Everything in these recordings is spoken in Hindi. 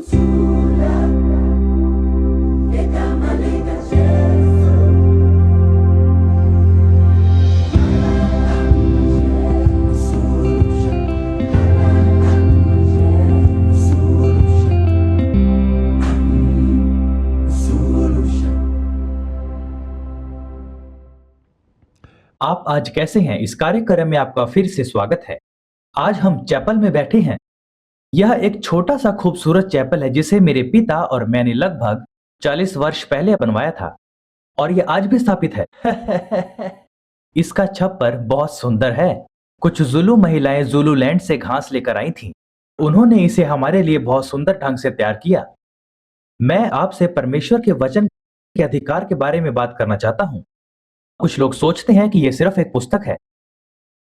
Ursula, che camalita Gesù. आप आज कैसे हैं? इस कार्यक्रम में आपका फिर से स्वागत है। आज हम चैपल में बैठे हैं। यह एक छोटा सा खूबसूरत चैपल है जिसे मेरे पिता और मैंने लगभग 40 वर्ष पहले बनवाया था और यह आज भी स्थापित है। इसका छप्पर बहुत सुंदर है। कुछ जुलू महिलाएं जुलूलैंड से घास लेकर आई थीं। उन्होंने इसे हमारे लिए बहुत सुंदर ढंग से तैयार किया। मैं आपसे परमेश्वर के वचन के अधिकार के बारे में बात करना चाहता हूं। कुछ लोग सोचते हैं कि यह सिर्फ एक पुस्तक है,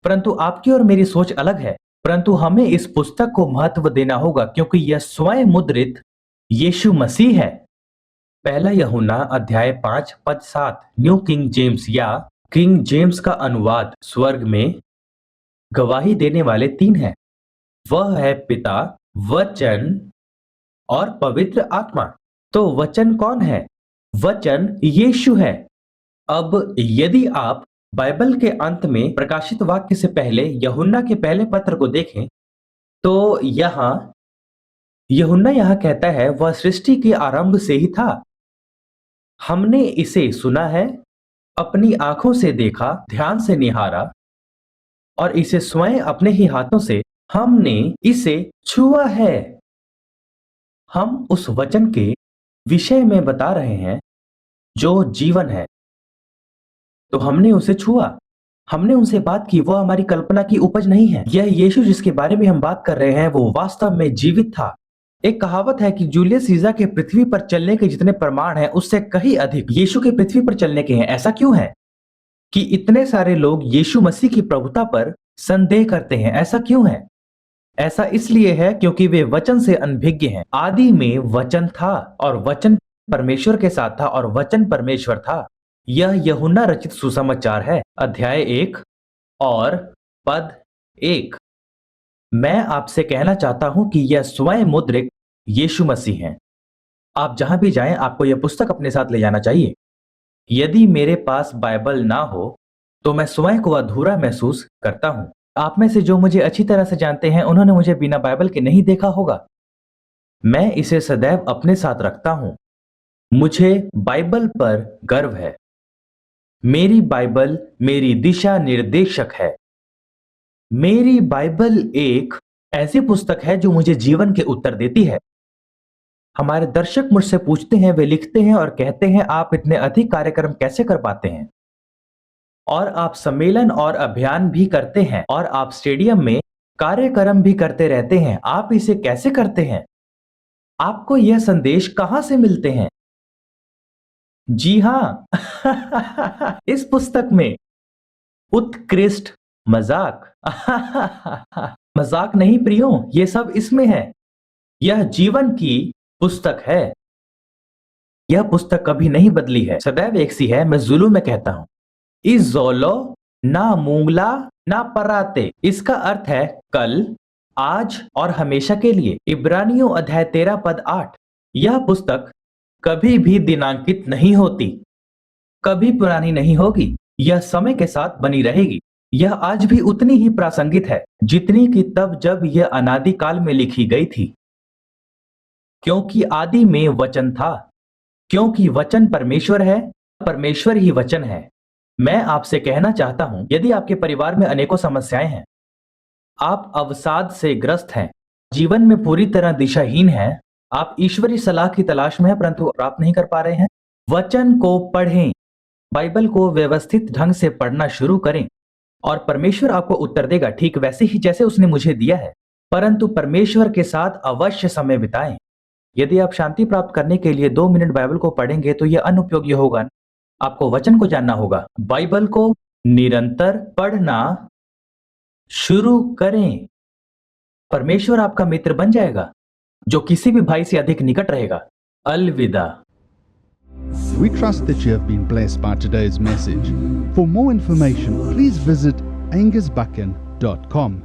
परंतु आपकी और मेरी सोच अलग है। परंतु हमें इस पुस्तक को महत्व देना होगा क्योंकि यह स्वयं मुद्रित यीशु मसीह है। पहला यूहन्ना अध्याय 5 पद 7 न्यू किंग जेम्स या किंग जेम्स का अनुवाद स्वर्ग में गवाही देने वाले 3 हैं। वह है पिता, वचन और पवित्र आत्मा। तो वचन कौन है? वचन यीशु है। अब यदि आप बाइबल के अंत में प्रकाशित वाक्य से पहले यूहन्ना के पहले पत्र को देखें तो यूहन्ना यहां कहता है वह सृष्टि के आरंभ से ही था। हमने इसे सुना है, अपनी आंखों से देखा, ध्यान से निहारा और इसे स्वयं अपने ही हाथों से हमने इसे छुआ है। हम उस वचन के विषय में बता रहे हैं जो जीवन है। तो हमने उसे छुआ, हमने उनसे बात की। वह हमारी कल्पना की उपज नहीं है। यह यीशु जिसके बारे में हम बात कर रहे हैं वो वास्तव में जीवित था। एक कहावत है कि जूलियस सीजर के पृथ्वी पर चलने के जितने प्रमाण हैं उससे कहीं अधिक यीशु के पृथ्वी पर चलने के हैं। ऐसा क्यों है कि इतने सारे लोग यीशु मसीह की प्रभुता पर संदेह करते हैं? ऐसा क्यों है? ऐसा इसलिए है क्योंकि वे वचन से अनभिज्ञ हैं। आदि में वचन था और वचन परमेश्वर के साथ था और वचन परमेश्वर था। यह यूहन्ना रचित सुसमाचार है, अध्याय 1 और पद 1। मैं आपसे कहना चाहता हूं कि यह स्वयं मुद्रित यीशु मसीह है। आप जहां भी जाएं आपको यह पुस्तक अपने साथ ले जाना चाहिए। यदि मेरे पास बाइबल ना हो तो मैं स्वयं को अधूरा महसूस करता हूं। आप में से जो मुझे अच्छी तरह से जानते हैं उन्होंने मुझे बिना बाइबल के नहीं देखा होगा। मैं इसे सदैव अपने साथ रखता हूं। मुझे बाइबल पर गर्व है। मेरी बाइबल मेरी दिशा निर्देशक है। मेरी बाइबल एक ऐसी पुस्तक है जो मुझे जीवन के उत्तर देती है। हमारे दर्शक मुझसे पूछते हैं, वे लिखते हैं और कहते हैं आप इतने अधिक कार्यक्रम कैसे कर पाते हैं? और आप सम्मेलन और अभियान भी करते हैं और आप स्टेडियम में कार्यक्रम भी करते रहते हैं। आप इसे कैसे करते हैं? आपको यह संदेश कहां से मिलते हैं? जी हां, इस पुस्तक में उत्कृष्ट मजाक। मजाक नहीं प्रियो, ये सब इसमें है। यह जीवन की पुस्तक है। यह पुस्तक कभी नहीं बदली है, सदैव एक सी है। मैं जुलू में कहता हूं इज़ोलो ना मूंगला ना पराते। इसका अर्थ है कल, आज और हमेशा के लिए। इब्रानियों अध्याय 13 पद 8। यह पुस्तक कभी भी दिनांकित नहीं होती, कभी पुरानी नहीं होगी। यह समय के साथ बनी रहेगी। यह आज भी उतनी ही प्रासंगिक है जितनी कि तब जब यह अनादि काल में लिखी गई थी। क्योंकि आदि में वचन था, क्योंकि वचन परमेश्वर है, परमेश्वर ही वचन है। मैं आपसे कहना चाहता हूं, यदि आपके परिवार में अनेकों समस्याएं हैं, आप अवसाद से ग्रस्त हैं, जीवन में पूरी तरह दिशाहीन हैं, आप ईश्वरीय सलाह की तलाश में हैं परंतु प्राप्त नहीं कर पा रहे हैं, वचन को पढ़ें। बाइबल को व्यवस्थित ढंग से पढ़ना शुरू करें और परमेश्वर आपको उत्तर देगा, ठीक वैसे ही जैसे उसने मुझे दिया है। परंतु परमेश्वर के साथ अवश्य समय बिताएं। यदि आप शांति प्राप्त करने के लिए 2 मिनट बाइबल को पढ़ेंगे तो यह अनुपयोगी होगा। आपको वचन को जानना होगा। बाइबल को निरंतर पढ़ना शुरू करें। परमेश्वर आपका मित्र बन जाएगा जो किसी भी भाई से अधिक निकट रहेगा। अलविदा। We trust that you have been blessed by today's message. For more information, please visit angusbuchan.com.